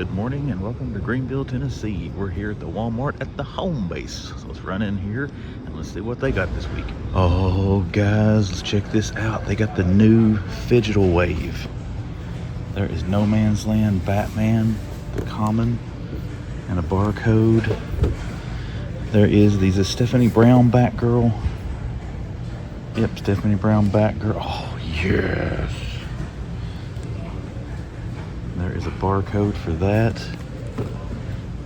Good morning and welcome to Greenville, Tennessee. We're here at the Walmart at the home base. So let's run in here and let's see what they got this week. Oh guys, let's check this out. They got the new Fidgetal Wave. There is No Man's Land Batman, the common, and a barcode. There is a Stephanie Brown Batgirl. Yep, Stephanie Brown Batgirl. Oh yes. There is a barcode for that.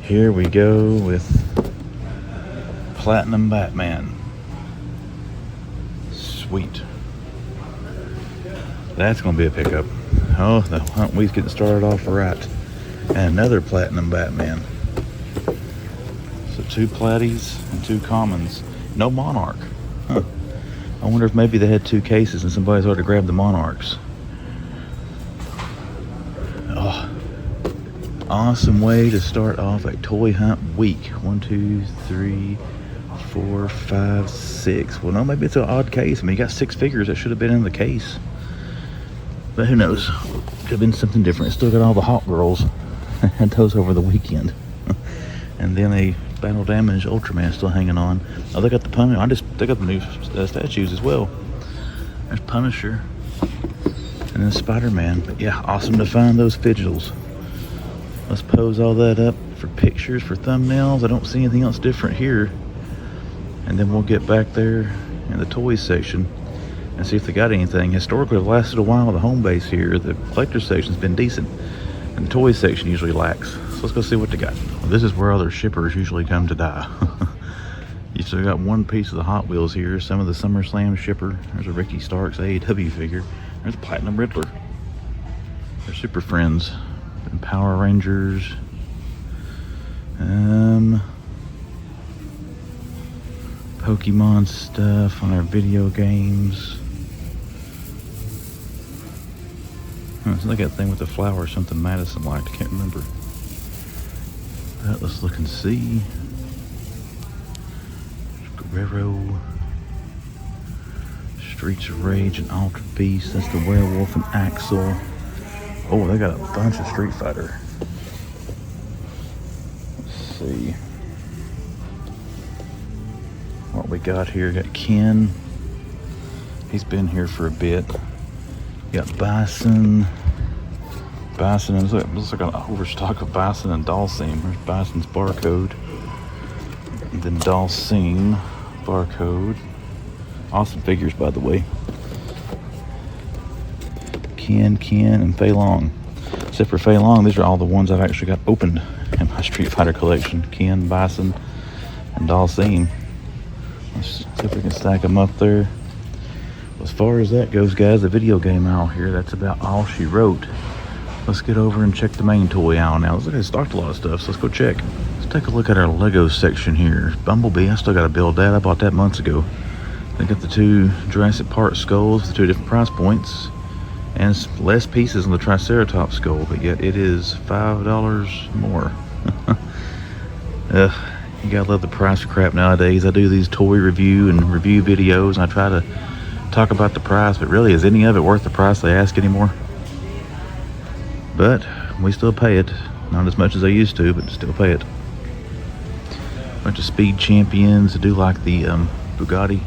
Here we go with Platinum Batman. Sweet. That's going to be a pickup. Oh, the hunt week's getting started off right. And another Platinum Batman. So 2 Platties and 2 commons. No Monarch. Huh. I wonder if maybe they had 2 cases and somebody's already grabbed the Monarchs. Oh, awesome way to start off a toy hunt week. 1, 2, 3, 4, 5, 6. Well, no, maybe it's an odd case. I mean, you got 6 figures that should have been in the case. But who knows? Could have been something different. Still got all the Hawk Girls. Had those over the weekend. And then a Battle Damage Ultraman still hanging on. Oh, they got the Punisher. They got the new statues as well. There's Punisher. And then Spider-Man. But yeah, awesome to find those Fidgetals. Let's pose all that up for pictures, for thumbnails. I don't see anything else different here. And then we'll get back there in the toys section and see if they got anything. Historically, it lasted a while. The home base here, the collector section's been decent. And the toys section usually lacks. So let's go see what they got. Well, this is where other shippers usually come to die. You still got one piece of the Hot Wheels here. Some of the SummerSlam shipper. There's a Ricky Starks AEW figure. There's a Platinum Riddler. They're Super Friends. And Power Rangers. Pokemon stuff on our video games. It's like that thing with the flower or something Madison liked. I can't remember. But let's look and see. Guerrero. Streets of Rage and Altered Beast. That's the Werewolf and Axel. Oh, they got a bunch of Street Fighter. Let's see what we got here. Got Ken. He's been here for a bit. Got Bison. Bison, it looks like an overstock of Bison and Dalsim. There's Bison's barcode. And then Dalsim barcode. Awesome figures, by the way. Ken, and Fei Long. Except for Fei Long, these are all the ones I've actually got opened in my Street Fighter collection. Ken, Bison, and Dalsim. Let's see if we can stack them up there. As far as that goes, guys, the video game aisle here, that's about all she wrote. Let's get over and check the main toy aisle now. Looks like they stocked a lot of stuff, so let's go check. Let's take a look at our Lego section here. Bumblebee, I still got to build that. I bought that months ago. They got the 2 Jurassic Park skulls, the 2 different price points, and less pieces on the Triceratops skull, but yet it is $5 more. You gotta love the price of crap nowadays. I do these toy review videos, and I try to talk about the price, but really, is any of it worth the price they ask anymore? But we still pay it. Not as much as I used to, but still pay it. Bunch of Speed Champions. I do like the Bugatti.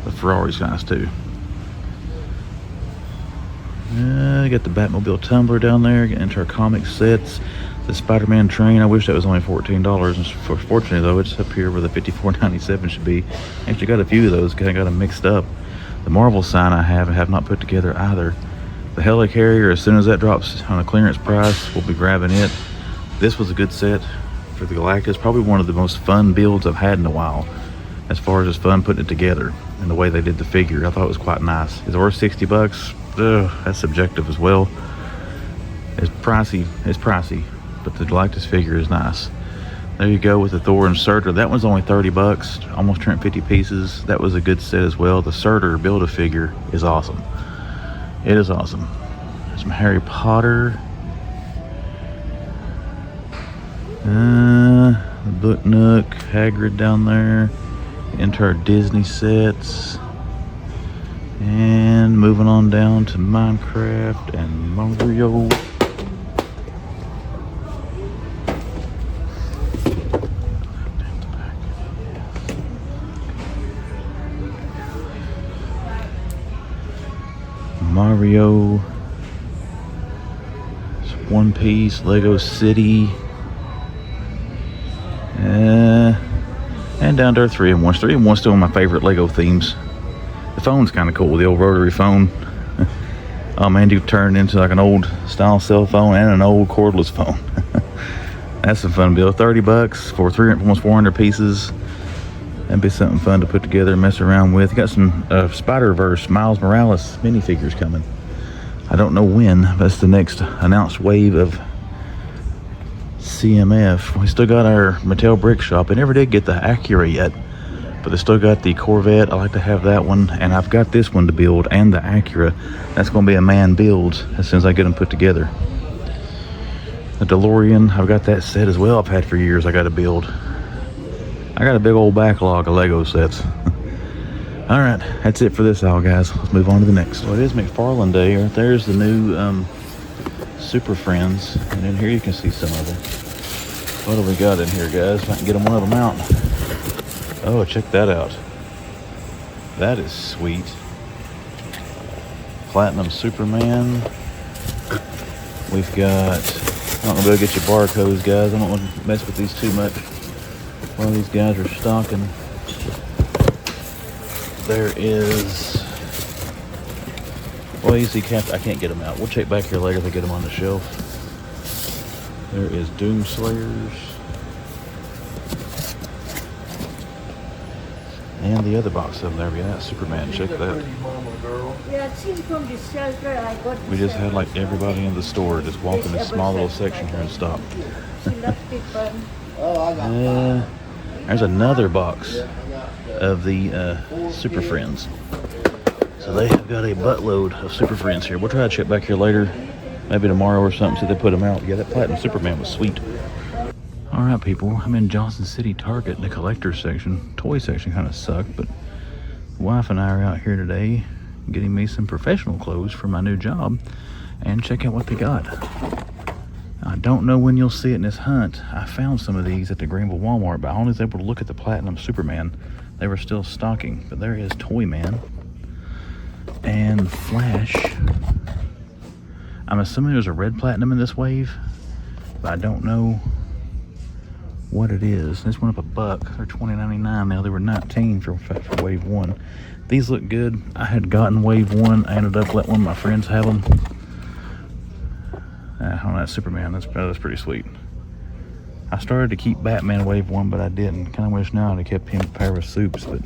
The Ferrari's nice too. Got the Batmobile Tumbler down there. Getting into our comic sets. The Spider-Man train. I wish that was only $14. Fortunately though, it's up here where the $54.97 should be. Actually got a few of those. Kind of got them mixed up. The Marvel sign I have not put together either. The Helicarrier, as soon as that drops on a clearance price, we'll be grabbing it. This was a good set for the Galactus. Probably one of the most fun builds I've had in a while. As far as it's fun putting it together and the way they did the figure, I thought it was quite nice. Is it worth $60? Ugh, that's subjective as well. It's pricey, but the Galactus figure is nice. There you go with the Thor and Surtur. That one's only $30, almost 250 pieces. That was a good set as well. The Surtur Build-A-Figure is awesome. It is awesome. Some Harry Potter. The Book Nook, Hagrid down there. Into our Disney sets. And moving on down to Minecraft and Mario. Mario, One Piece, Lego City, and down to our 3-in-1. 3-in-1's still one of my favorite Lego themes. The phone's kind of cool, the old rotary phone. Oh man, you turn it into like an old style cell phone and an old cordless phone. That's some fun to build. $30 for almost 400 pieces. That'd be something fun to put together and mess around with. You got some Spider-Verse Miles Morales minifigures coming. I don't know when, but that's the next announced wave of CMF. We still got our Mattel Brick Shop. They never did get the Acura yet, but they still got the Corvette. I like to have that one, and I've got this one to build and the Acura. That's going to be a man build as soon as I get them put together. The DeLorean, I've got that set as well. I've had for years. I got to build. I got a big old backlog of Lego sets. All right, that's it for this haul, guys. Let's move on to the next. Well, it is McFarlane Day. Right there's the new Super Friends, and in here you can see some of them. What do we got in here, guys? If I can get one of them out. Oh, check that out. That is sweet. Platinum Superman. We've got, I don't know if I'll get your barcodes, guys. I don't want to mess with these too much while these guys are stocking. There is, well, you see, I can't get them out. We'll check back here later if I get them on the shelf. There is Doom Slayers. And the other box of them there, we got Superman. Check that. We just had like everybody in the store just walk in this small little section here and stop. There's another box of the Super Friends. So they have got a buttload of Super Friends here. We'll try to check back here later, maybe tomorrow or something, so they put them out. Yeah, that Platinum Superman was sweet. All right, people, I'm in Johnson City Target in the collector's section. Toy section kind of sucked, but the wife and I are out here today getting me some professional clothes for my new job, and check out what they got. I don't know when you'll see it in this hunt. I found some of these at the Bristol Walmart, but I only was able to look at the Platinum Superman. They were still stocking, but there is Toyman and Flash. I'm assuming there's a red Platinum in this wave, but I don't know what it is. This went up $1. They're $20.99 now. They were $19 for wave 1. These look good. I had gotten wave 1. I ended up letting one of my friends have them. On that Superman, that's pretty sweet. I started to keep Batman wave 1, but I didn't. Kind of wish now I'd have kept him a pair of soups, but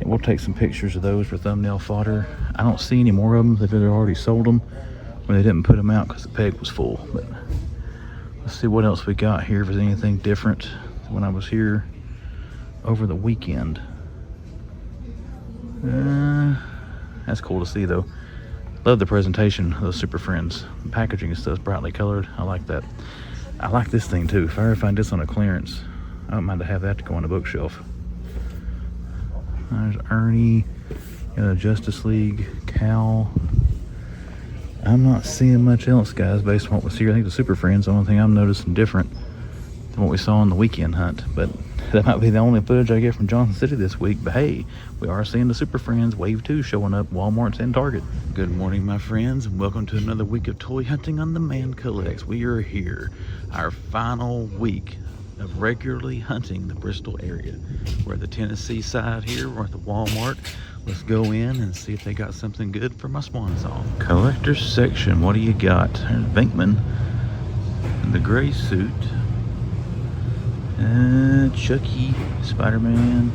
we'll take some pictures of those for thumbnail fodder. I don't see any more of them. They've already sold them when they didn't put them out because the peg was full. But let's see what else we got here, if there's anything different when I was here over the weekend. That's cool to see though. Love the presentation of those Super Friends. The packaging and stuff's brightly colored. I like that. I like this thing too. If I ever find this on a clearance, I don't mind to have that to go on the bookshelf. There's Ernie, got a Justice League, Cal. I'm not seeing much else, guys, based on what was here. I think the Super Friends, the only thing I'm noticing different than what we saw on the weekend hunt. But that might be the only footage I get from Johnson City this week. But hey, we are seeing the Super Friends Wave 2 showing up, Walmart's and Target. Good morning, my friends, and welcome to another week of toy hunting on the Man Collects. We are here, our final week of regularly hunting the Bristol area. We're at the Tennessee side here. We're at the Walmart. Let's go in and see if they got something good for my Swanzall. Collector's section, what do you got? There's Venkman in the gray suit. Chucky, Spider-Man.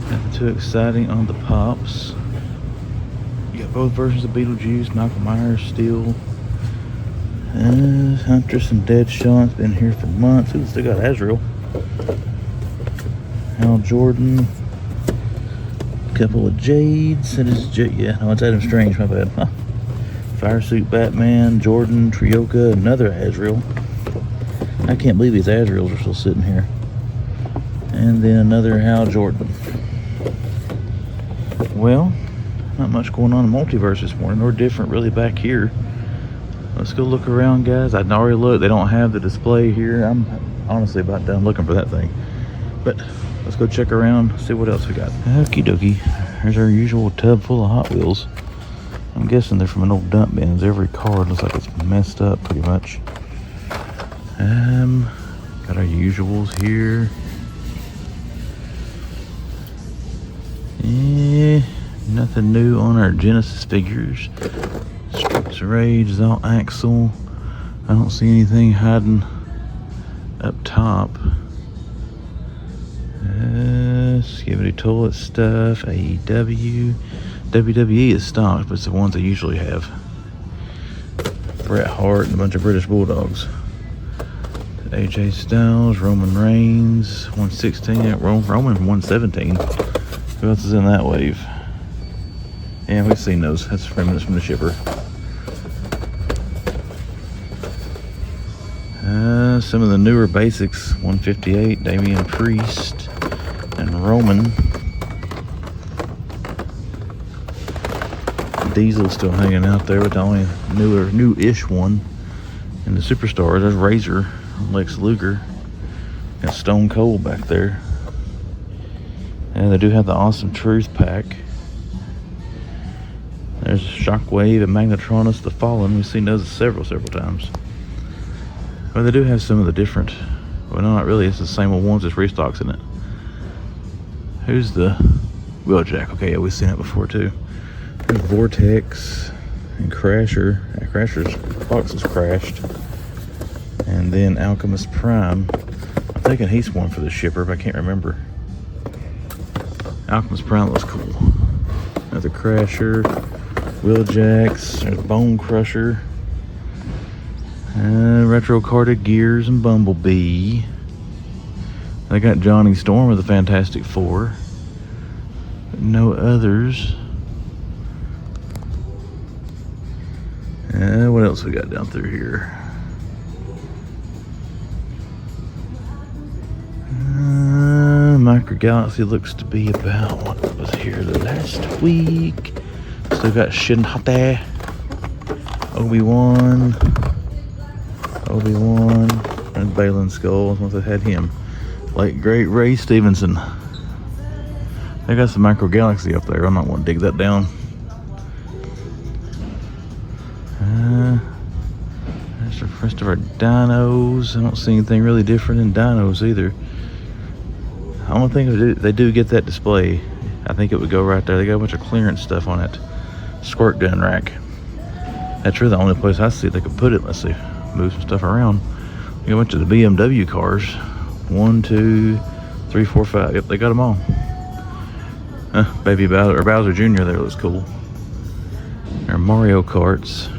Nothing too exciting on the pops. You got both versions of Beetlejuice, Michael Myers, Steel. Huntress and Deadshot's been here for months. Ooh, still got Azrael. Hal Jordan. Couple of Jades. That is yeah, no, it's Adam Strange, my bad. Huh. Fire Suit Batman, Jordan, Trioka, another Azrael. I can't believe these Azraels are still sitting here. And then another Hal Jordan. Well, Not much going on in Multiverse this morning, or different really back here. Let's go look around, guys. I'd already looked. They don't have the display here. I'm honestly about done looking for that thing. But let's go check around, see what else we got. Okie dokie. There's our usual tub full of Hot Wheels. I'm guessing they're from an old dump bins. Every car looks like it's messed up pretty much. Got our usuals here. Nothing new on our Genesis figures. Streets of Rage is all Axle. I don't see anything hiding up top. Skibidi Toilet stuff, AEW. WWE is stocked, but it's the ones they usually have. Bret Hart and a bunch of British Bulldogs. AJ Styles, Roman Reigns, 116, Roman 117. Who else is in that wave? Yeah, we've seen those. That's remnants from the shipper. Some of the newer basics, 158, Damian Priest and Roman. Diesel's still hanging out there with the only new-ish one. And the Superstars, there's Razor, Lex Luger, and Stone Cold back there. And they do have the Awesome Truth pack. There's Shockwave and Magnetronus the Fallen. We've seen those several times. Well, they do have some of the different, well, no, not really. It's the same old ones, just restocks in it. Who's the Wheeljack? Okay, yeah, we've seen it before too. There's Vortex and Crasher. Crasher's box is crashed. And then Alchemist Prime. I'm thinking he's one for the shipper, but I can't remember. Alchemist Prime looks cool. Another Crasher. Wheeljacks. There's Bone Crusher. Retro carded Gears and Bumblebee. They got Johnny Storm of the Fantastic Four. No others. What else we got down through here? Micro Galaxy looks to be about what was here the last week. Still got Shinhate, Obi-Wan, and Balin Skull once I had him. Late great Ray Stevenson. They got some Micro Galaxy up there. I'm not going to dig that down. That's the rest of our dinos. I don't see anything really different in dinos either. The only thing they do get that display, I think it would go right there. They got a bunch of clearance stuff on it. Squirt gun rack. That's really the only place I see they could put it. Let's see. Move some stuff around. We got a bunch of the BMW cars. 1, 2, 3, 4, 5. Yep, they got them all. Baby Bowser, or Bowser Jr. there looks cool. Our Mario Karts.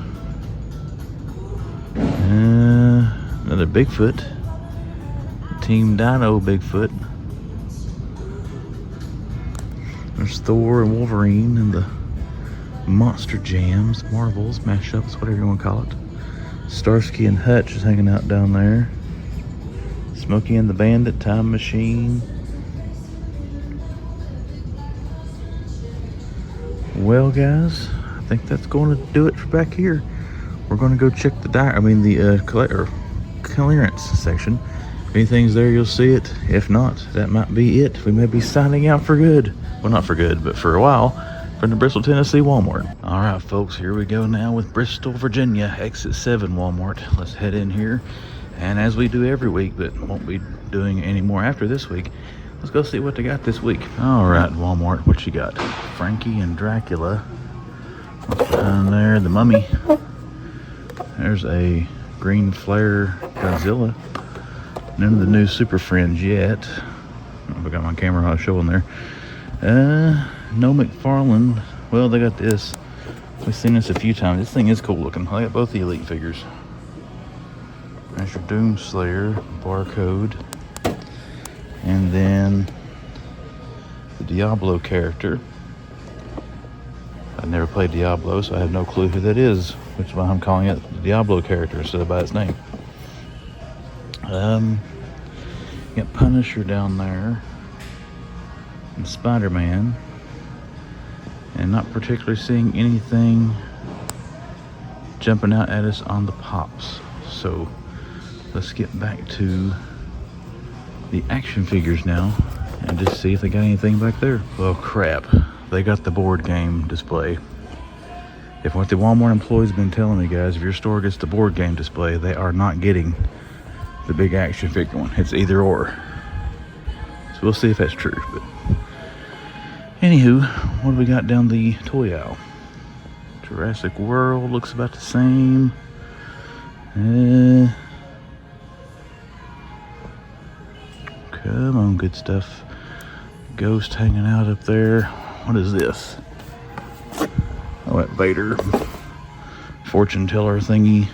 Another Bigfoot. Team Dino Bigfoot. There's Thor and Wolverine and the Monster Jams, Marvels, mashups, whatever you want to call it. Starsky and Hutch is hanging out down there. Smokey and the Bandit, Time Machine. Well, guys, I think that's going to do it for back here. We're going to go check the clearance section. If anything's there, you'll see it. If not, that might be it. We may be signing out for good. Well, not for good, but for a while, from the Bristol, Tennessee Walmart. All right, folks, here we go now with Bristol, Virginia, Exit 7 Walmart. Let's head in here. And as we do every week, but won't be doing any more after this week, let's go see what they got this week. All right, Walmart, what you got? Frankie and Dracula. What's behind there? The Mummy. There's a green flare Godzilla. None of the new Super Friends yet. I don't know if I got my camera showing there. No McFarlane. Well, they got this. We've seen this a few times. This thing is cool looking. I got both the Elite figures. There's your Doomslayer barcode. And then the Diablo character. I've never played Diablo, so I have no clue who that is, which is why I'm calling it the Diablo character instead of by its name. You got Punisher down there. And Spider-Man. and not particularly seeing anything jumping out at us on the pops. So let's get back to the action figures now and just see if they got anything back there. Well, crap, they got the board game display. If what the Walmart employees have been telling me, guys, if your store gets the board game display, they are not getting the big action figure one. It's either or. So we'll see if that's true. But anywho, what do we got down the toy aisle? Jurassic World looks about the same. Come on, good stuff. Ghost hanging out up there. What is this? Oh, that Vader fortune teller thingy.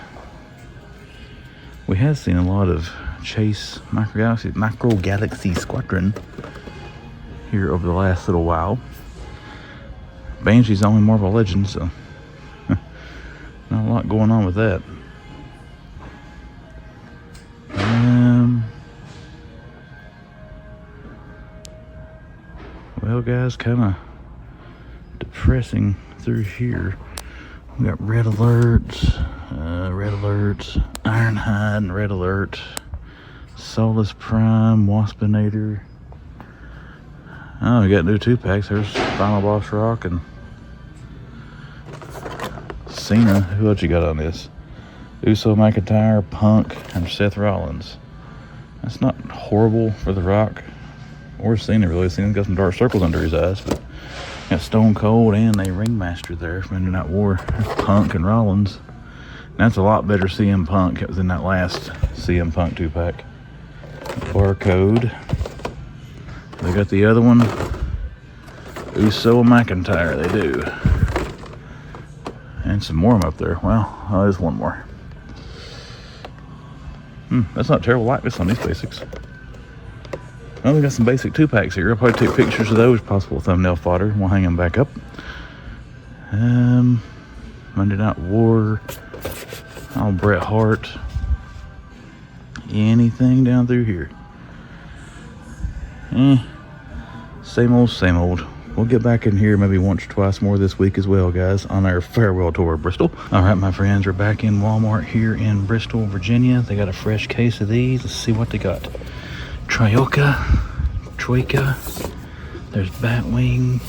We have seen a lot of Chase Micro Galaxy Squadron here over the last little while. Banshee's only Marvel Legends, so not a lot going on with that. Well, guys, kind of depressing through here. We got Red Alerts, Ironhide, and Red Alert, Solus Prime, Waspinator. Oh, we got new 2-packs. There's Final Boss Rock and Cena. Who else you got on this? Uso, McIntyre, Punk, and Seth Rollins. That's not horrible for The Rock or Cena, really. Cena's got some dark circles under his eyes, but got Stone Cold and a Ringmaster there from Ending That War. Punk and Rollins. That's a lot better CM Punk. It was in that last CM Punk 2-pack. Barcode. They got the other one. Uso and McIntyre, they do. And some more of them up there. Well, oh, there's one more. That's not terrible likeness on these basics. Well, we got some basic 2-packs here. I'll probably take pictures of those, possible thumbnail fodder. We'll hang them back up. Monday Night War. Oh, Bret Hart. Anything down through here? Same old, same old. We'll get back in here maybe once or twice more this week as well, guys, on our farewell tour of Bristol. All right, my friends, we're back in Walmart here in Bristol, Virginia. They got a fresh case of these. Let's see what they got. Troika. There's Batwing,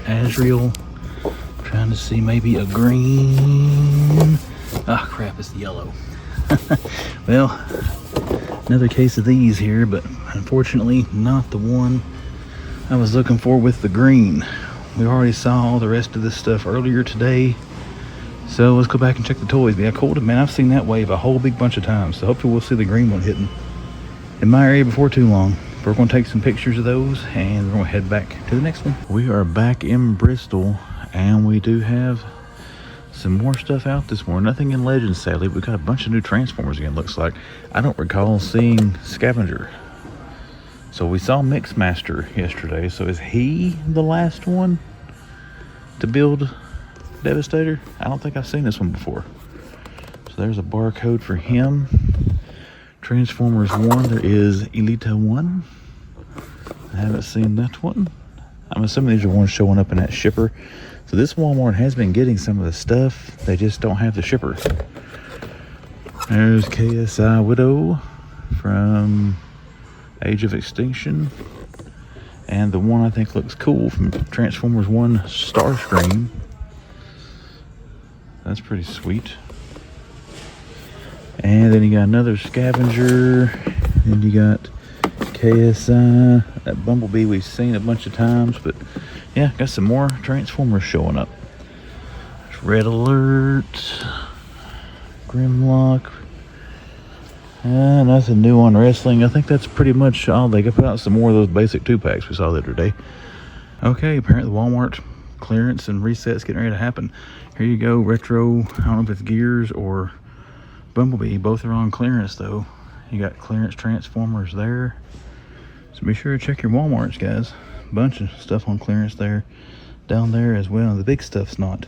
Azrael. Trying to see maybe a green. Ah, crap, it's the yellow. Well, another case of these here, but unfortunately not the one I was looking for with the green. We already saw all the rest of this stuff earlier today, so let's go back and check the toys. But yeah, cool, man, I've seen that wave a whole big bunch of times, so hopefully we'll see the green one hitting in my area before too long. We're going to take some pictures of those and we're going to head back to the next one. We are back in Bristol and we do have some more stuff out this morning. Nothing in Legends, sadly. We've got a bunch of new Transformers again, looks like. I don't recall seeing Scavenger. So we saw Mixmaster yesterday. So is he the last one to build Devastator? I don't think I've seen this one before. So there's a barcode for him. Transformers 1, there is Elita 1. I haven't seen that one. I'm assuming these are ones showing up in that shipper. So this Walmart has been getting some of the stuff. They just don't have the shipper. There's KSI Widow from Age of Extinction. And the one I think looks cool from Transformers 1 Starscream. That's pretty sweet. And then you got another Scavenger. And you got KSI. That Bumblebee we've seen a bunch of times. But yeah, got some more Transformers showing up. There's Red Alert. Grimlock. Nothing new on wrestling. I think that's pretty much all. They put out some more of those basic 2-packs we saw the other day. Okay, apparently the Walmart clearance and resets getting ready to happen. Here you go, Retro. I don't know if it's Gears or Bumblebee. Both are on clearance though. You got clearance Transformers there. So be sure to check your Walmarts, guys. Bunch of stuff on clearance there. Down there as well. The big stuff's not.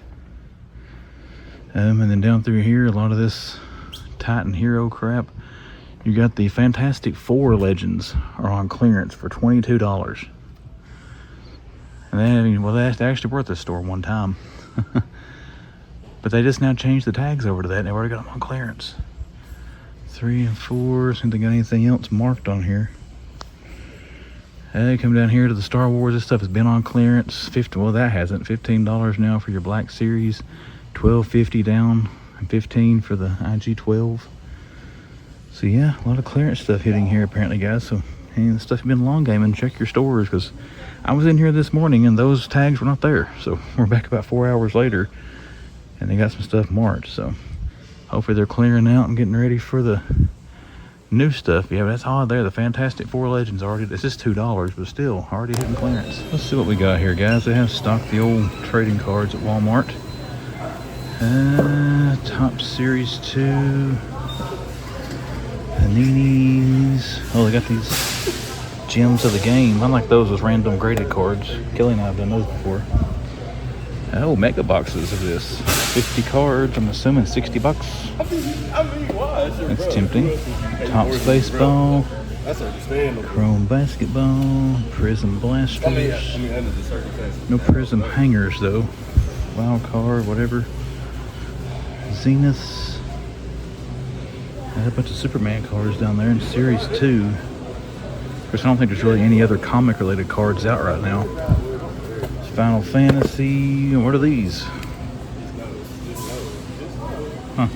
And then down through here, a lot of this Titan Hero crap. You got the Fantastic Four Legends are on clearance for $22. And then, well, they actually were at this store one time. But they just now changed the tags over to that. They've already got them on clearance. 3 and 4. See if they got anything else marked on here. Hey, come down here to the Star Wars. This stuff has been on clearance. Well, that hasn't. $15 now for your Black Series. $12.50 down, and $15 for the IG-12. So yeah, a lot of clearance stuff hitting here apparently, guys. So any of the stuff you've been long gaming, check your stores, because I was in here this morning and those tags were not there. So we're back about 4 hours later, and they got some stuff marked. So hopefully they're clearing out and getting ready for the new stuff. Yeah, but that's odd there. The Fantastic Four Legends already, it's just $2, but still already hitting clearance. Let's see what we got here, guys. They have stocked the old trading cards at Walmart. Top Series 2. Paninis. Oh, they got these gems of the game. I like those as random graded cards. Kelly and I have done those before. Oh, mega boxes of this. 50 cards, I'm assuming $60. That's tempting. Top Baseball. That's understandable. Chrome Basketball. Prism Blasters. No Prism Hangers, though. Wild Card, whatever. Zenith. Got a bunch of Superman cards down there in Series 2. Of course, I don't think there's really any other comic-related cards out right now. Final Fantasy. What are these? Huh.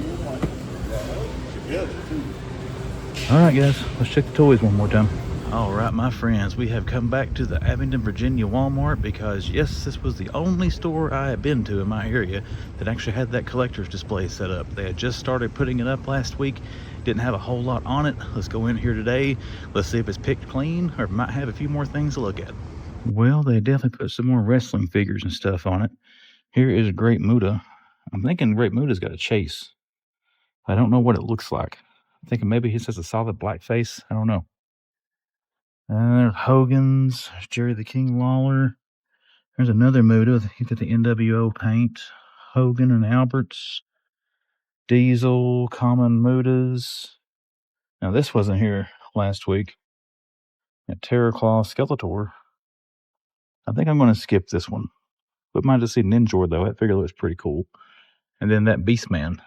Alright, guys. Let's check the toys one more time. Alright, my friends. We have come back to the Abington, Virginia Walmart because, yes, this was the only store I had been to in my area that actually had that collector's display set up. They had just started putting it up last week. Didn't have a whole lot on it. Let's go in here today. Let's see if it's picked clean or it might have a few more things to look at. Well, they definitely put some more wrestling figures and stuff on it. Here is Great Muta. I'm thinking Great Muta's got a chase. I don't know what it looks like. I'm thinking maybe he has a solid black face. I don't know. There's Hogan's. There's Jerry the King Lawler. There's another Muta. He's got the NWO paint. Hogan and Alberts. Diesel. Common Mutas. Now, this wasn't here last week. Terror Claw Skeletor. I think I'm going to skip this one. But might just see Ninjor, though. That figure looks pretty cool. And then that Beastman.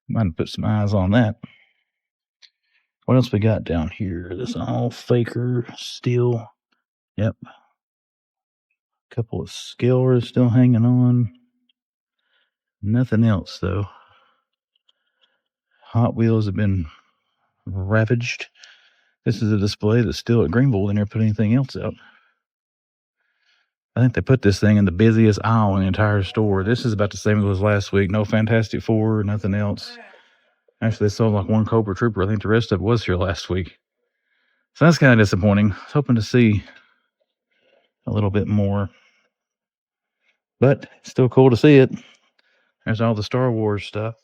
Might put some eyes on that. What else we got down here? This all faker steel. Yep. A couple of scalers still hanging on. Nothing else, though. Hot Wheels have been ravaged. This is a display that's still at Greenville. They never put anything else out. I think they put this thing in the busiest aisle in the entire store. This is about the same as it was last week. No Fantastic Four, nothing else. Actually, they sold like one Cobra Trooper. I think the rest of it was here last week. So that's kind of disappointing. I was hoping to see a little bit more. But it's still cool to see it. There's all the Star Wars stuff.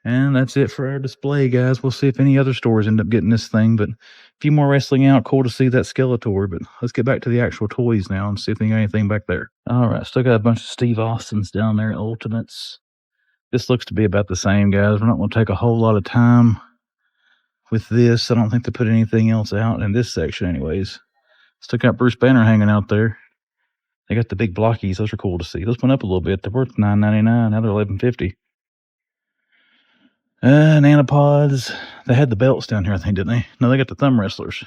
And that's it for our display, guys. We'll see if any other stores end up getting this thing. But a few more wrestling out. Cool to see that Skeletor. But let's get back to the actual toys now and see if they got anything back there. All right. Still got a bunch of Steve Austins down there. Ultimates. This looks to be about the same, guys. We're not going to take a whole lot of time with this. I don't think they put anything else out in this section anyways. Still got Bruce Banner hanging out there. They got the big blockies. Those are cool to see. Those went up a little bit. They're worth $9.99. Now they're $11.50. Nanopods. They had the belts down here, I think, didn't they? No, they got the thumb wrestlers.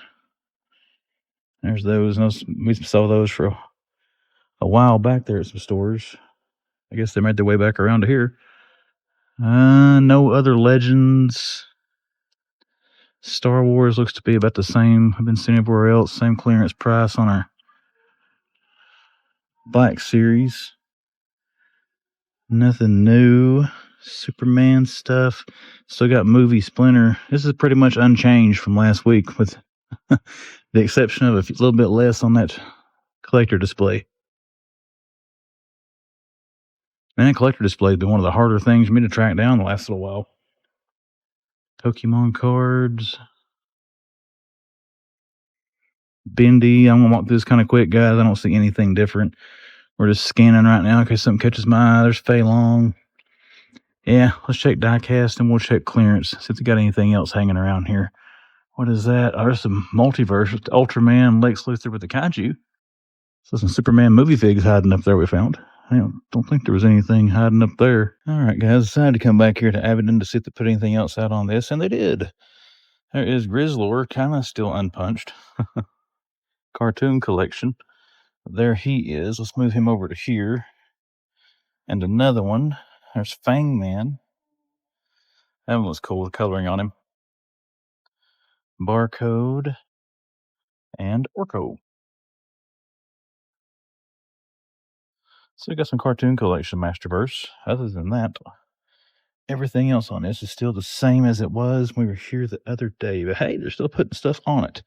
There's those. We saw those for a while back there at some stores. I guess they made their way back around to here. No other legends. Star Wars looks to be about the same. I've been seeing everywhere else. Same clearance price on our Black Series. Nothing new. Superman stuff. Still got Movie Splinter. This is pretty much unchanged from last week, with the exception of a little bit less on that collector display. And that collector display has been one of the harder things for me to track down the last little while. Pokemon cards. Bendy. I'm going to walk through this kind of quick, guys. I don't see anything different. We're just scanning right now in case something catches my eye. There's Fei Long. Yeah, let's check Diecast and we'll check clearance. See if they got anything else hanging around here. What is that? Oh, there's some multiverse with Ultraman, Lex Luthor with the Kaiju. So some Superman movie figs hiding up there we found. I don't think there was anything hiding up there. All right, guys, decided to come back here to Abington to see if they put anything else out on this, and they did. There is Grizzlor, kind of still unpunched. Cartoon collection. There he is. Let's move him over to here. And another one. There's Fang Man. That one was cool, the coloring on him. Barcode. And Orko. So we got some cartoon collection Masterverse. Other than that, everything else on this is still the same as it was when we were here the other day. But hey, they're still putting stuff on it.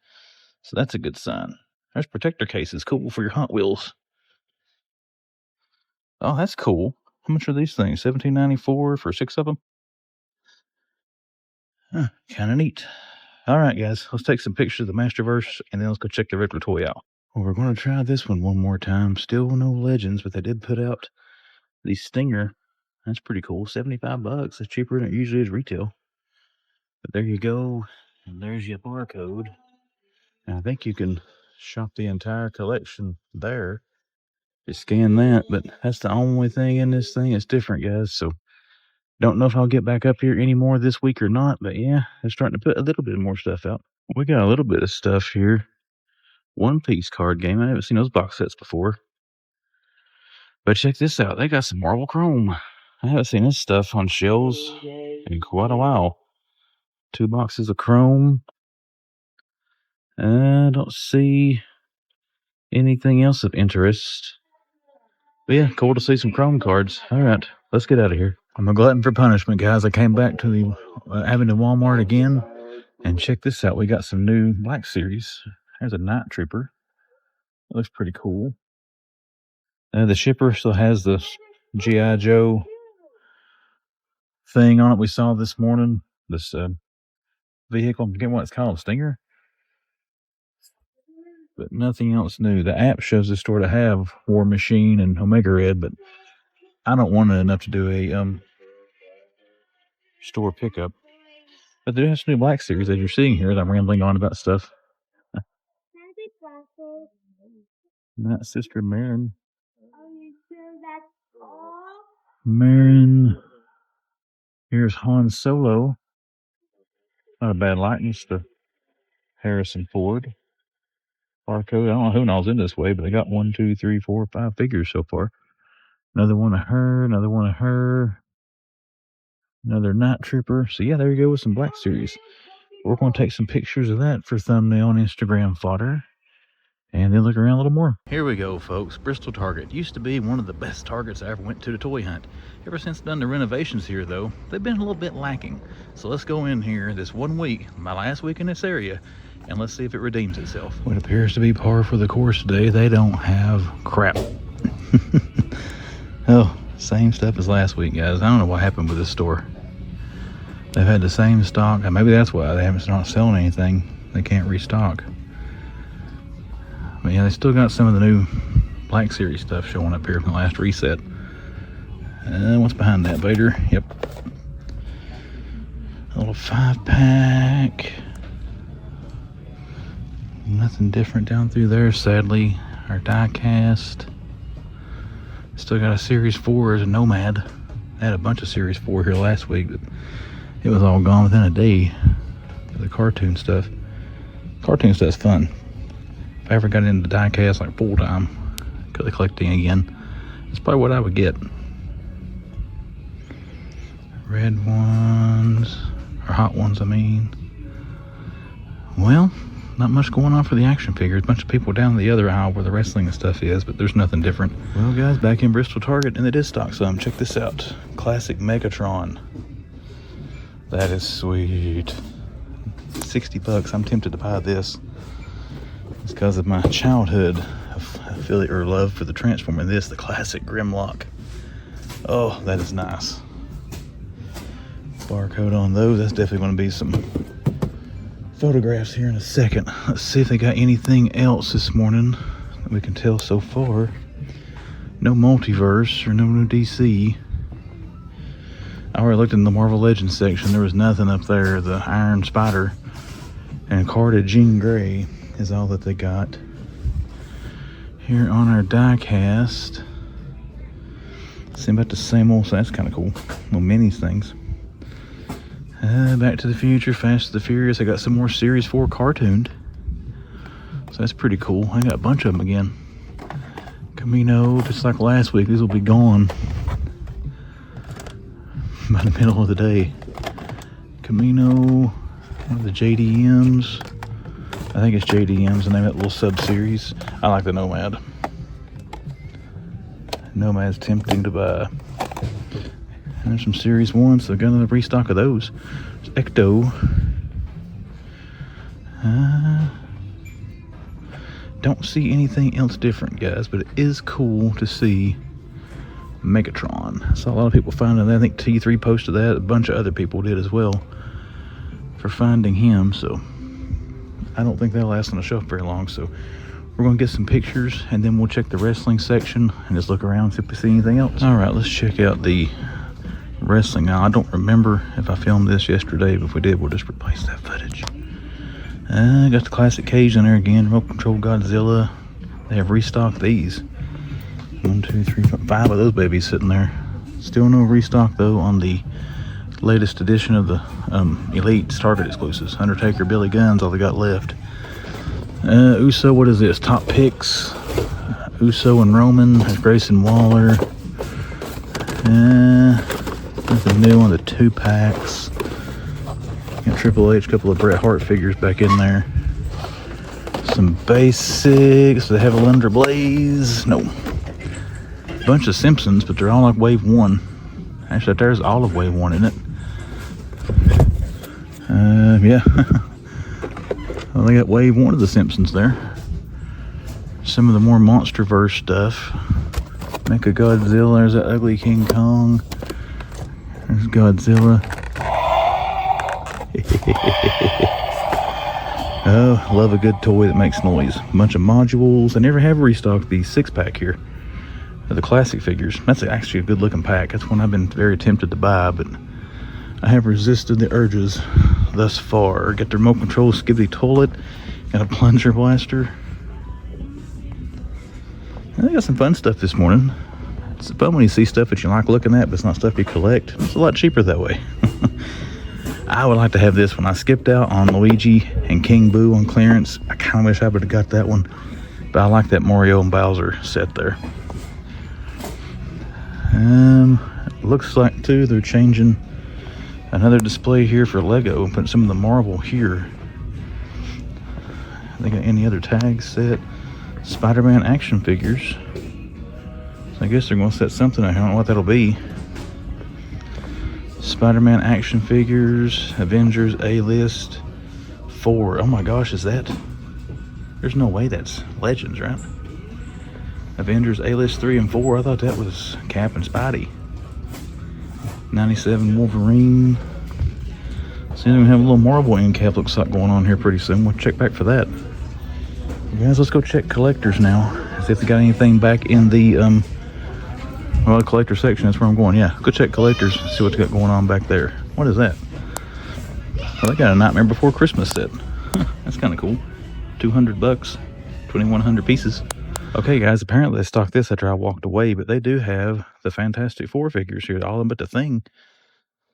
So that's a good sign. There's protector cases. Cool for your Hunt Wheels. Oh, that's cool. How much are these things? $17.94 for 6 of them? Huh, kind of neat. All right, guys. Let's take some pictures of the Masterverse, and then let's go check the regular toy out. Well, we're going to try this one more time. Still no legends, but they did put out the Stinger. That's pretty cool. $75. That's cheaper than it usually is retail. But there you go. And there's your barcode. And I think you can shop the entire collection there. Just scan that, but that's the only thing in this thing that's different, guys. So don't know if I'll get back up here anymore this week or not, but yeah, they're starting to put a little bit more stuff out. We got a little bit of stuff here. One Piece card game. I haven't seen those box sets before. But check this out. They got some Marvel Chrome. I haven't seen this stuff on shelves in quite a while. 2 boxes of Chrome. I don't see anything else of interest. But yeah, cool to see some Chrome cards. All right, let's get out of here. I'm a glutton for punishment, guys. I came back to the Abington Walmart again. And check this out. We got some new Black Series. There's a Night Trooper. It looks pretty cool. The shipper still has the GIJoe thing on it we saw this morning. This vehicle. I forget what it's called. Stinger? But nothing else new. The app shows the store to have War Machine and Omega Red, but I don't want it enough to do a store pickup. But there is some new Black Series, as you're seeing here, as I'm rambling on about stuff. Not Sister Marin. Marin. Here's Han Solo. Not a bad likeness to Harrison Ford. Barcode. I don't know who knows in this way, but they got 1, 2, 3, 4, 5 figures so far. Another one of her. Another one of her. Another Night Trooper. So yeah, there you go with some Black Series. We're going to take some pictures of that for thumbnail and Instagram fodder. And then look around a little more. Here we go, folks. Bristol Target. Used to be one of the best Targets I ever went to toy hunt. Ever since done the renovations here, though, they've been a little bit lacking. So let's go in here this 1 week, my last week in this area, and let's see if it redeems itself. What appears to be par for the course today, they don't have crap. Oh, same stuff as last week, guys. I don't know what happened with this store. They've had the same stock. Maybe that's why they haven't started selling anything. They can't restock. But yeah, they still got some of the new Black Series stuff showing up here from the last reset. And what's behind that, Vader? Yep. A little 5-pack. Nothing different down through there, sadly. Our Diecast. Still got a Series 4 as a Nomad. I had a bunch of Series 4 here last week, but it was all gone within a day. The cartoon stuff. Cartoon stuff's fun. If I ever got into Diecast like full time, collecting again, that's probably what I would get. Red ones, or hot ones, I mean. Well, not much going on for the action figures. A bunch of people down the other aisle where the wrestling and stuff is, but there's nothing different. Well, guys, back in Bristol Target, and they did stock some. Check this out. Classic Megatron. That is sweet. $60. I'm tempted to buy this. It's because of my childhood affiliate or love for the Transformer. This, the classic Grimlock. Oh, that is nice. Barcode on those. That's definitely going to be some photographs here in a second. Let's see if they got anything else this morning that we can tell so far. No multiverse or no new DC. I already looked in the Marvel Legends section. There was nothing up there. The Iron Spider and carded Jean Grey is all that they got. here on our Diecast. See about the same old, so that's kind of cool. Little minis things. Back to the Future, Fast and the Furious. I got some more Series 4 cartooned. So that's pretty cool. I got a bunch of them again. Camino, just like last week, these will be gone by the middle of the day. Camino, one of the JDMs. I think it's JDMs, the name of that little sub-series. I like the Nomad. Nomad's tempting to buy. And there's some Series 1s, so I've got another restock of those. There's Ecto. Don't see anything else different, guys, but it is cool to see Megatron. I saw a lot of people finding that. I think T3 posted that. A bunch of other people did as well for finding him, so I don't think that'll last on the shelf very long. So we're going to get some pictures, and then we'll check the wrestling section and just look around, see if we see anything else. All right, let's check out the wrestling. Now, I don't remember if I filmed this yesterday, but if we did, we'll just replace that footage. Got the classic cage on there again. Remote Control Godzilla. They have restocked these. 1, 2, 3, 4, 5 of those babies sitting there. Still no restock though on the latest edition of the Elite Target exclusives. Undertaker, Billy Gunn's all they got left. Uso, what is this? Top picks. Uso and Roman. There's Grayson Waller. Nothing new on the 2-packs. Got Triple H, couple of Bret Hart figures back in there. Some basics. They have a Lunder Blaze. No. Bunch of Simpsons, but they're all like Wave 1. Actually, there's all of Wave 1, isn't it? Yeah. Well, they got Wave 1 of the Simpsons there. Some of the more Monsterverse stuff. Mecha Godzilla. There's that ugly King Kong. There's Godzilla. Oh, love a good toy that makes noise. A bunch of modules. I never have restocked the 6-pack here. The classic figures. That's actually a good looking pack. That's one I've been very tempted to buy, but I have resisted the urges thus far. Got the remote control skivvy toilet. Got a plunger blaster. I got some fun stuff this morning. It's fun when you see stuff that you like looking at, but it's not stuff you collect. It's a lot cheaper that way. I would like to have this one. I skipped out on Luigi and King Boo on clearance. I kind of wish I would have got that one, but I like that Mario and Bowser set there. Looks like too they're changing another display here for Lego and putting some of the Marvel here. They got any other tags set? Spider-Man action figures. So I guess they're going to set something. I don't know what that'll be. Spider-Man action figures, Avengers A-list 4. Oh my gosh, is that? There's no way that's Legends, right? Avengers A-list 3 and 4. I thought that was Cap and Spidey. 97 Wolverine. So we have a little Marvel end cap looks like going on here pretty soon. We'll check back for that. Guys, let's go check collectors now. See if they got anything back in the well, the collector section. That's where I'm going. Yeah, go check collectors. See what they got going on back there. What is that? Oh, they got a Nightmare Before Christmas set. Huh, that's kind of cool. $200, 2,100 pieces. Okay, guys. Apparently they stocked this after I walked away, but they do have the Fantastic Four figures here. All of them but the Thing.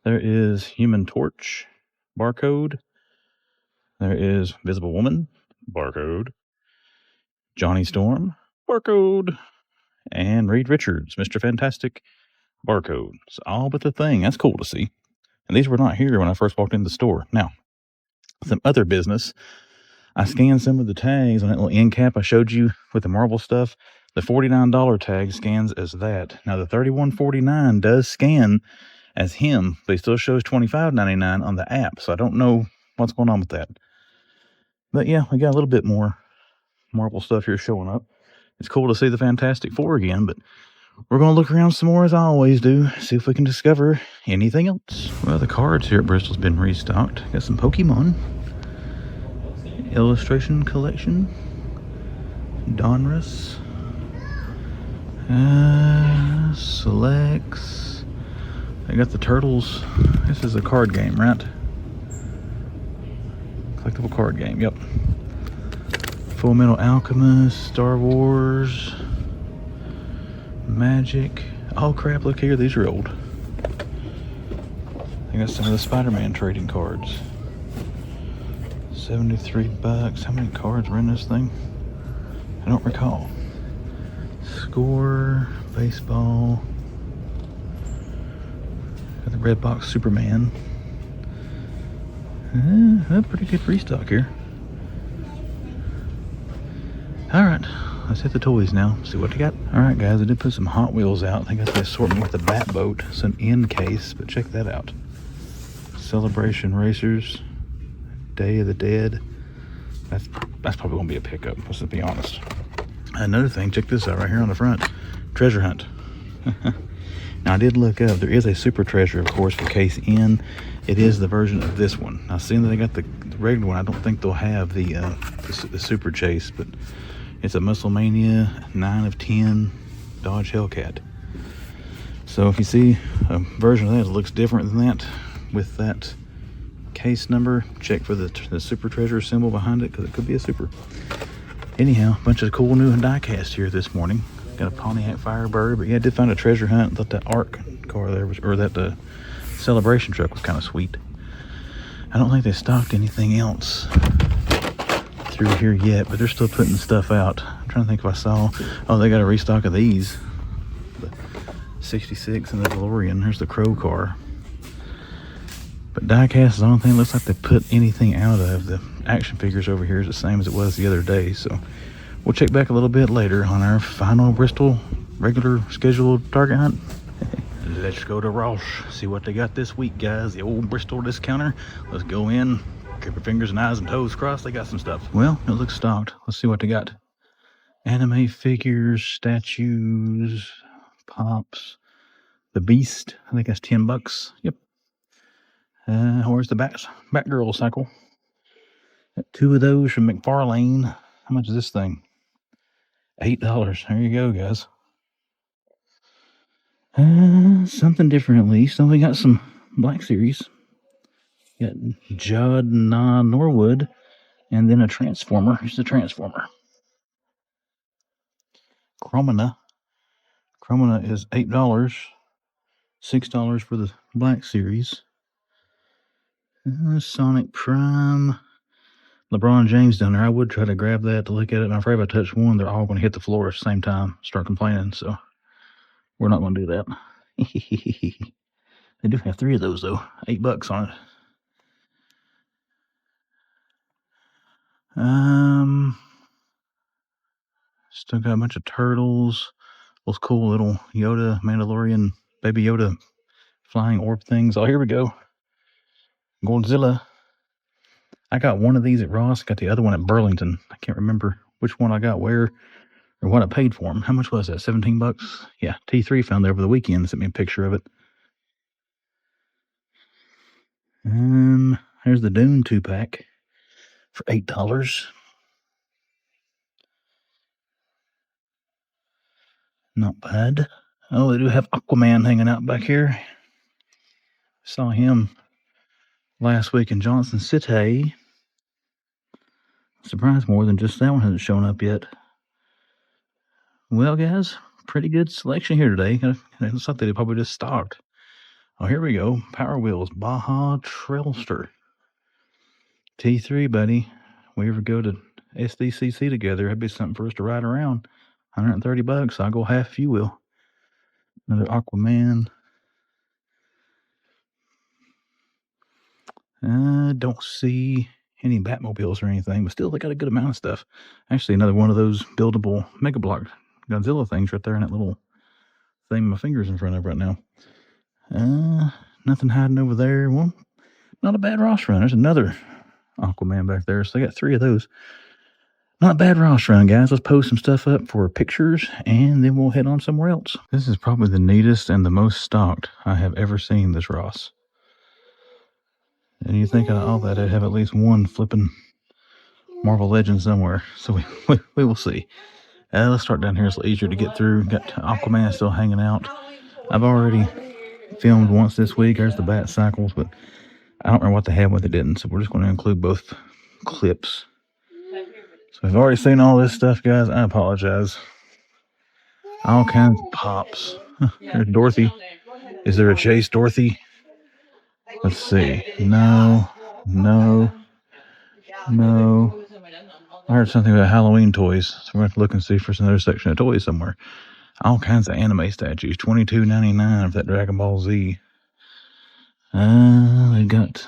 There is Human Torch, Barcode. There is Visible Woman, Barcode. Johnny Storm, Barcode. And Reed Richards, Mr. Fantastic, Barcode. It's all but the Thing. That's cool to see. And these were not here when I first walked into the store. Now, some other business. I scanned some of the tags on that little end cap I showed you with the Marvel stuff. The $49 tag scans as that. Now, the $31.49 does scan as him, but he still shows $25.99 on the app. So I don't know what's going on with that. But yeah, we got a little bit more Marvel stuff here showing up. It's cool to see the Fantastic Four again, but we're going to look around some more as I always do, see if we can discover anything else. Well, the cards here at Bristol's been restocked. Got some Pokemon. Illustration collection. Donruss. Selects. I got the Turtles. This is a card game, right? Collectible card game, yep. Full Metal Alchemist, Star Wars, Magic. Oh crap, look here, these are old. I got some of the Spider-Man trading cards. 73 bucks. How many cards were in this thing? I don't recall. Score, baseball. Got the red box Superman. A pretty good restock here. Alright, let's hit the toys now. See what they got. Alright guys, I did put some Hot Wheels out. I think that's the assortment with the Bat Boat. It's an end case, but check that out. Celebration Racers. Day of the Dead. That's probably gonna be a pickup, let's be honest. Another thing, check this out right here on the front. Treasure Hunt. Now I did look up, there is a super treasure, of course, for case N. It is the version of this one. Now seeing that they got the regular one, I don't think they'll have the super chase, but it's a Musclemania 9 of 10 Dodge Hellcat. So if you see a version of that looks different than that with that case number, check for the super treasure symbol behind it, because it could be a super. Anyhow, a bunch of cool new diecast here this morning. Got a Pontiac Firebird, but yeah, I did find a treasure hunt. Thought that ARC car there was, or that celebration truck was kind of sweet. I don't think they stocked anything else through here yet, but they're still putting stuff out. I'm trying to think if I saw. Oh, they got a restock of these. The 66 and the DeLorean. There's the Crow car. But diecast is the only thing. Looks like they put anything out of. The action figures over here is the same as it was the other day. So we'll check back a little bit later on our final Bristol regular scheduled target hunt. Let's go to Ross, see what they got this week, guys. The old Bristol discounter. Let's go in, keep your fingers and eyes and toes crossed. They got some stuff. Well, it looks stocked. Let's see what they got. Anime figures, statues, pops. The Beast, I think that's 10 bucks. Yep. Where's the Batgirl cycle? Got 2 of those from McFarlane. How much is this thing? $8. There you go, guys. Something different at least. Oh, we got some Black Series. Got Judd Norwood, and then a Transformer. Here's the Transformer. Chromina. Chromina is $8. $6 for the Black Series. Sonic Prime. LeBron James down there. I would try to grab that to look at it. I'm afraid if I touch one, they're all going to hit the floor at the same time, start complaining. So we're not going to do that. They do have 3 of those though. $8 on it. Still got a bunch of turtles. Those cool little Yoda, Mandalorian, Baby Yoda flying orb things. Oh, here we go. Godzilla. I got one of these at Ross. Got the other one at Burlington. I can't remember which one I got where or what I paid for them. How much was that? $17? Yeah, T3 found there over the weekend. Sent me a picture of it. Here's the Dune 2-pack for $8. Not bad. Oh, they do have Aquaman hanging out back here. Saw him last week in Johnson City. Surprised more than just that one hasn't shown up yet. Well, guys, pretty good selection here today. It looks like they probably just stocked. Oh, here we go. Power Wheels, Baja Trailster. T3, buddy. We ever go to SDCC together, that'd be something for us to ride around. $130. I'll go half if you will. Another Aquaman. Don't see any Batmobiles or anything, but still they got a good amount of stuff. Actually, another one of those buildable Mega Block Godzilla things right there in that little thing my finger's in front of right now. Nothing hiding over there. Well, not a bad Ross run. There's another Aquaman back there. So they got 3 of those. Not a bad Ross run, guys. Let's post some stuff up for pictures, and then we'll head on somewhere else. This is probably the neatest and the most stocked I have ever seen this Ross. And you think out of all that, I'd have at least one flipping Marvel Legends somewhere. So we will see. Let's start down here. It's a little easier to get through. Got Aquaman still hanging out. I've already filmed once this week. There's the Bat Cycles, but I don't remember what they had, what they didn't. So we're just going to include both clips. So We've already seen all this stuff, guys. I apologize. All kinds of pops. There's Dorothy. Is there a Chase Dorothy? Let's see. No. I heard something about Halloween toys, so we're going to have to look and see if there's another section of toys somewhere. All kinds of anime statues. $22.99 for that Dragon Ball Z. They got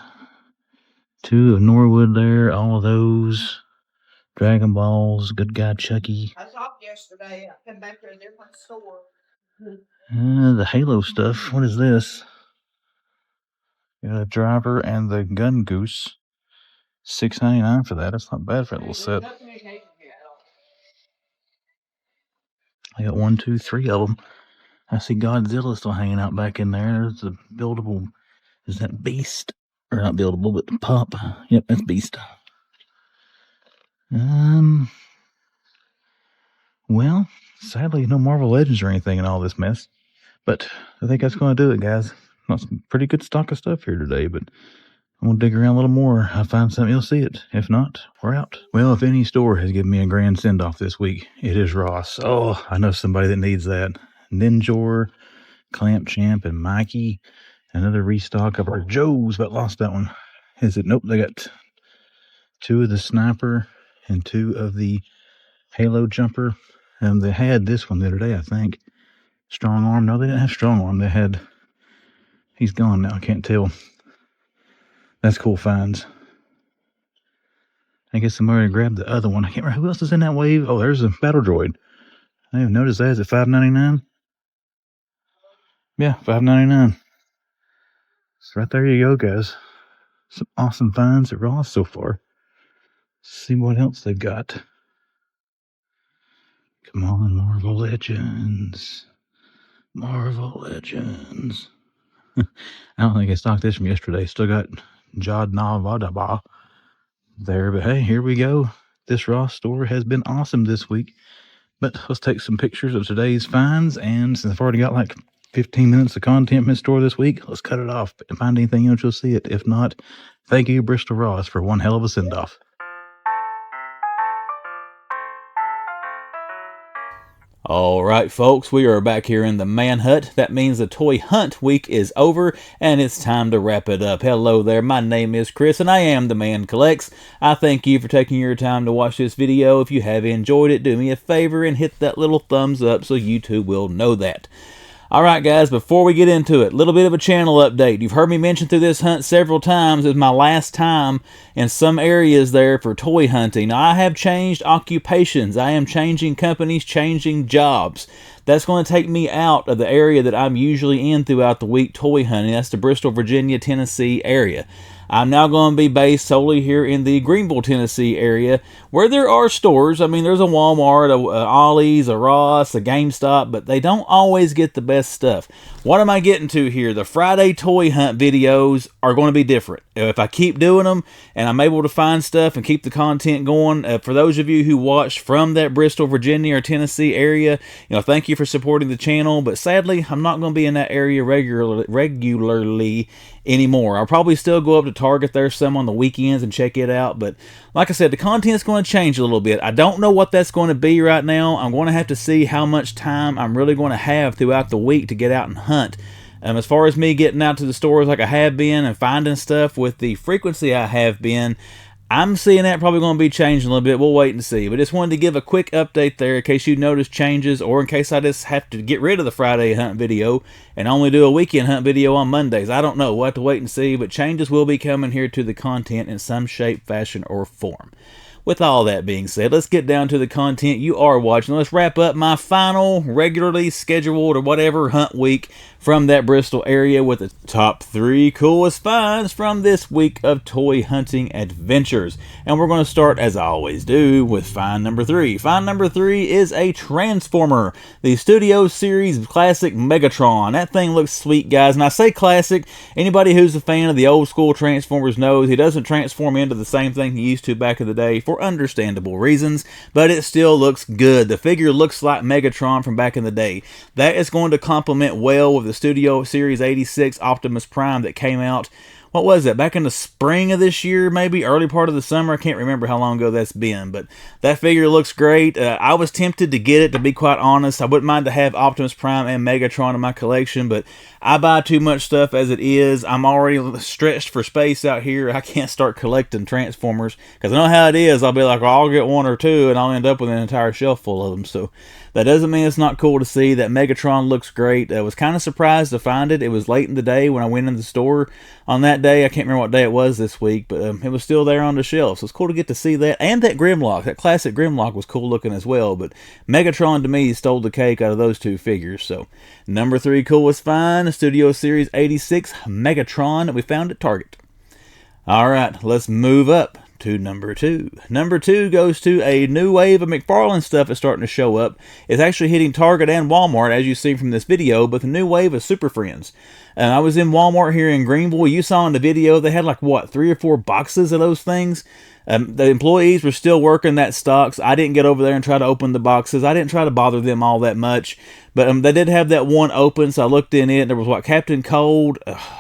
2 of Norwood there. All of those. Dragon Balls. Good guy Chucky. I saw it yesterday. I came back to a different store. The Halo stuff. What is this? Got a driver and the gun goose. $6.99 for that. That's not bad for a little set. I got 1, 2, 3 of them. I see Godzilla still hanging out back in there. There's the buildable. Is that Beast? Or not buildable, but the pup. Yep, that's Beast. Well, sadly, no Marvel Legends or anything in all this mess. But I think that's going to do it, guys. Not some pretty good stock of stuff here today, but I'm going to dig around a little more. I'll find something, you'll see it. If not, we're out. Well, if any store has given me a grand send-off this week, it is Ross. Oh, I know somebody that needs that. Ninjor, Clamp Champ, and Mikey. Another restock of our Joes, but lost that one. Is it? Nope, they got 2 of the Sniper and 2 of the Halo Jumper. They had this one the other day, I think. Strong Arm. No, they didn't have Strong Arm. They had... He's gone now, I can't tell. That's cool finds. I guess somebody grabbed the other one. I can't remember who else is in that wave. Oh, there's a Battle Droid. I didn't even notice that. Is it $5.99? Yeah, $5.99. So right there you go, guys. Some awesome finds at Ross so far. See what else they've got. Come on, Marvel Legends. Marvel Legends. I don't think I stocked this from yesterday. Still got Jod Navadaba there, but hey, here we go. This Ross store has been awesome this week. But let's take some pictures of today's finds, and since I've already got like 15 minutes of content in the store this week, let's cut it off. If find anything else, you'll see it. If not, thank you, Bristol Ross, for one hell of a send-off. All right, folks, we are back here in the man hut. That means the toy hunt week is over, and it's time to wrap it up. Hello there, my name is Chris, and I am the Man Collects. I thank you for taking your time to watch this video. If you have enjoyed it, do me a favor and hit that little thumbs up so YouTube will know that. Alright guys, before we get into it, a little bit of a channel update. You've heard me mention through this hunt several times. It was my last time in some areas there for toy hunting. Now, I have changed occupations. I am changing companies, changing jobs. That's going to take me out of the area that I'm usually in throughout the week toy hunting. That's the Bristol, Virginia, Tennessee area. I'm now going to be based solely here in the Greenville, Tennessee area, where there are stores. I mean, there's a Walmart, a Ollie's, a Ross, a GameStop, but they don't always get the best stuff. What am I getting to here? The Friday toy hunt videos are going to be different. If I keep doing them and I'm able to find stuff and keep the content going, for those of you who watched from that Bristol, Virginia, or Tennessee area, thank you for supporting the channel, but sadly, I'm not going to be in that area regularly anymore. I'll probably still go up to Target there some on the weekends and check it out, but like I said, the content's going to change a little bit. I don't know what that's going to be right now. I'm going to have to see how much time I'm really going to have throughout the week to get out and hunt. As far as me getting out to the stores like I have been and finding stuff with the frequency I have been, I'm seeing that probably going to be changing a little bit. We'll wait and see. But just wanted to give a quick update there in case you notice changes, or in case I just have to get rid of the Friday hunt video and only do a weekend hunt video on Mondays. I don't know. We'll have to wait and see. But changes will be coming here to the content in some shape, fashion, or form. With all that being said, let's get down to the content you are watching. Let's wrap up my final regularly scheduled or whatever hunt week from that Bristol area with the top 3 coolest finds from this week of toy hunting adventures. And we're going to start, as I always do, with find number 3. Find number 3 is a Transformer, the Studio Series Classic Megatron. That thing looks sweet, guys. And I say classic, anybody who's a fan of the old school Transformers knows he doesn't transform into the same thing he used to back in the day for understandable reasons, but it still looks good. The figure looks like Megatron from back in the day. That is going to complement well with the Studio Series 86 Optimus Prime that came out, what was that, back in the spring of this year, maybe early part of the summer. I can't remember how long ago that's been, but that figure looks great. I was tempted to get it, to be quite honest. I wouldn't mind to have Optimus Prime and Megatron in my collection, but I buy too much stuff as it is. I'm already stretched for space out here. I can't start collecting Transformers, because I know how it is. I'll be like, well, I'll get one or two, and I'll end up with an entire shelf full of them. So that doesn't mean it's not cool to see. That Megatron looks great. I was kind of surprised to find it. It was late in the day when I went in the store on that day. I can't remember what day it was this week, but it was still there on the shelf. So it's cool to get to see that. And that Grimlock, that classic Grimlock, was cool looking as well. But Megatron, to me, stole the cake out of those two figures. So number 3 coolest find, Studio Series 86 Megatron that we found at Target. All right, let's move up to number 2. Number 2 goes to a new wave of McFarlane stuff that's starting to show up. It's actually hitting Target and Walmart, as you see from this video, but the new wave of Super Friends. I was in Walmart here in Greenville. You saw in the video they had like, what, 3 or 4 boxes of those things? The employees were still working that stocks. I didn't get over there and try to open the boxes. I didn't try to bother them all that much. But they did have that one open, so I looked in it. There was, what, Captain Cold,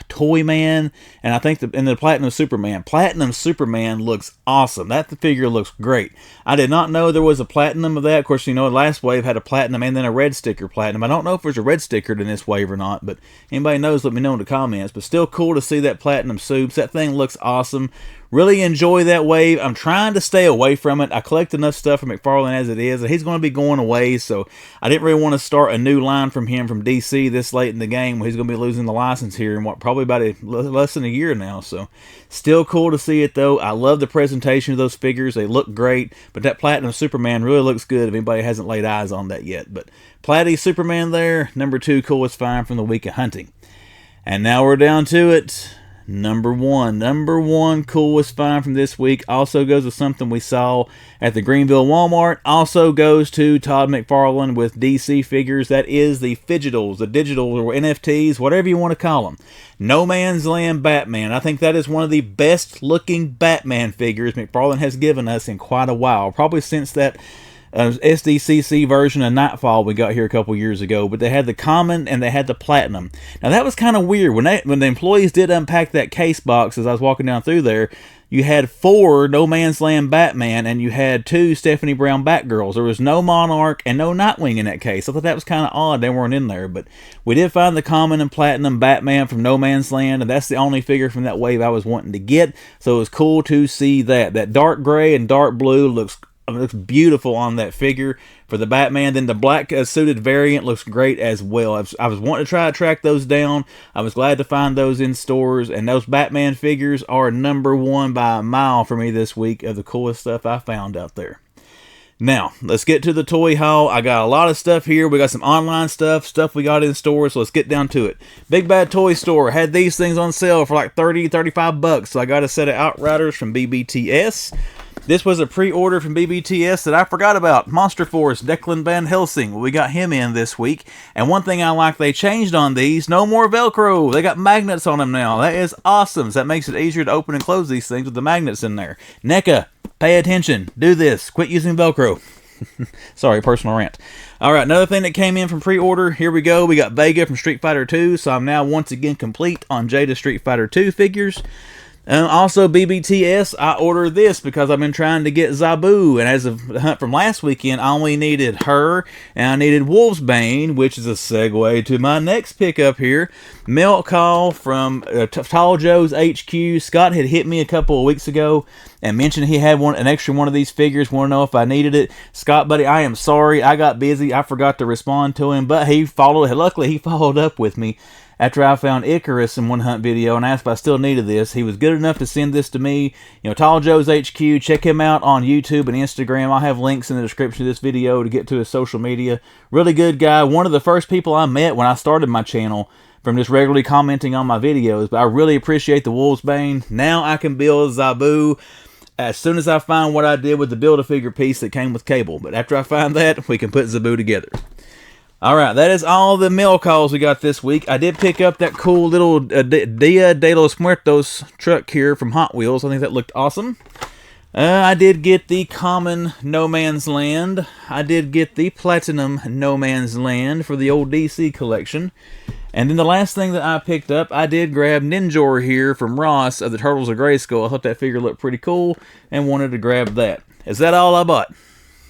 Toyman, and I think the Platinum Superman. Platinum Superman looks awesome. That figure looks great. I did not know there was a Platinum of that. Of course, you know, last wave had a Platinum and then a red sticker Platinum. I don't know if there's a red sticker in this wave or not, but anybody knows, let me know in the comments. But still cool to see that Platinum Supes. That thing looks awesome. Really enjoy that wave. I'm trying to stay away from it. I collect enough stuff from McFarlane as it is, and he's going to be going away, so I didn't really want to start a new line from him from DC this late in the game when he's going to be losing the license here in what, probably about less than a year now. So still cool to see it though. I love the presentation of those figures. They look great, but that Platinum Superman really looks good if anybody hasn't laid eyes on that yet. But Platty Superman there, number 2 coolest find from the week of hunting. And now we're down to it. Number one coolest find from this week also goes to something we saw at the Greenville Walmart. Also goes to Todd McFarlane with DC figures. That is the Fidgetals, the digitals, or NFTs, whatever you want to call them. No Man's Land Batman. I think that is one of the best looking Batman figures McFarlane has given us in quite a while. Probably since that SDCC version of Nightfall we got here a couple years ago, but they had the common and they had the platinum. Now that was kind of weird when the employees did unpack that case box. As I was walking down through there, you had 4 No Man's Land Batman and you had 2 Stephanie Brown Batgirls. There was no Monarch and no Nightwing in that case. I thought that was kind of odd they weren't in there, but we did find the common and platinum Batman from No Man's Land, and that's the only figure from that wave I was wanting to get, so it was cool to see that. That dark gray and dark blue looks beautiful on that figure for the Batman. Then the black suited variant looks great as well. I was wanting to try to track those down. I was glad to find those in stores, and those Batman figures are number 1 by a mile for me this week of the coolest stuff I found out there. Now, let's get to the toy haul. I got a lot of stuff here. We got some online stuff we got in stores, so let's get down to it. Big Bad Toy Store had these things on sale for like 30, 35 bucks, so I got a set of Outriders from BBTS. This was a pre-order from BBTS that I forgot about. Monster Force, Declan Van Helsing. We got him in this week. And one thing I like, they changed on these. No more Velcro. They got magnets on them now. That is awesome. So that makes it easier to open and close these things with the magnets in there. NECA, pay attention. Do this. Quit using Velcro. Sorry, personal rant. Alright, another thing that came in from pre-order. Here we go. We got Vega from Street Fighter 2. So I'm now once again complete on Jada Street Fighter 2 figures. Also, BBTS, I ordered this because I've been trying to get Zabu, and as of the hunt from last weekend, I only needed her, and I needed Wolfsbane, which is a segue to my next pickup here. Mailcall from Tall Joe's HQ. Scott had hit me a couple of weeks ago and mentioned he had an extra one of these figures, want to know if I needed it. Scott, buddy, I am sorry, I got busy, I forgot to respond to him, but luckily he followed up with me after I found Icarus in one hunt video and asked if I still needed this. He was good enough to send this to me. You know, Tall Joe's HQ, check him out on YouTube and Instagram. I'll have links in the description of this video to get to his social media. Really good guy. One of the first people I met when I started my channel from just regularly commenting on my videos. But I really appreciate the Wolfsbane. Now I can build Zabu as soon as I find what I did with the Build-A-Figure piece that came with cable. But after I find that, we can put Zabu together. Alright, that is all the mail calls we got this week. I did pick up that cool little Dia de los Muertos truck here from Hot Wheels. I think that looked awesome. I did get the common No Man's Land. I did get the platinum No Man's Land for the old DC collection. And then the last thing that I picked up, I did grab Ninjor here from Ross of the Turtles of Grayskull. I thought that figure looked pretty cool and wanted to grab that. Is that all I bought?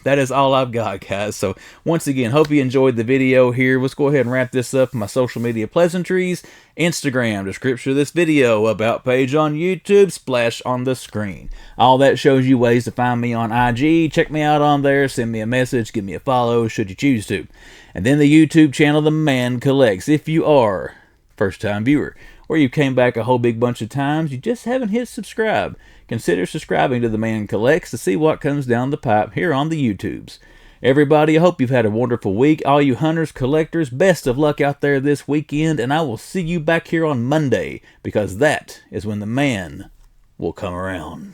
That is all I've got, guys. So once again, hope you enjoyed the video here. Let's go ahead and wrap this up in my social media pleasantries. Instagram, description of this video, about page on YouTube, splash on the screen. All that shows you ways to find me on IG. Check me out on there. Send me a message. Give me a follow should you choose to. And then the YouTube channel, The Man Collects. If you are first-time viewer, or you came back a whole big bunch of times, you just haven't hit subscribe, consider subscribing to The Man Collects to see what comes down the pipe here on the YouTubes. Everybody, I hope you've had a wonderful week. All you hunters, collectors, best of luck out there this weekend, and I will see you back here on Monday, because that is when the man will come around.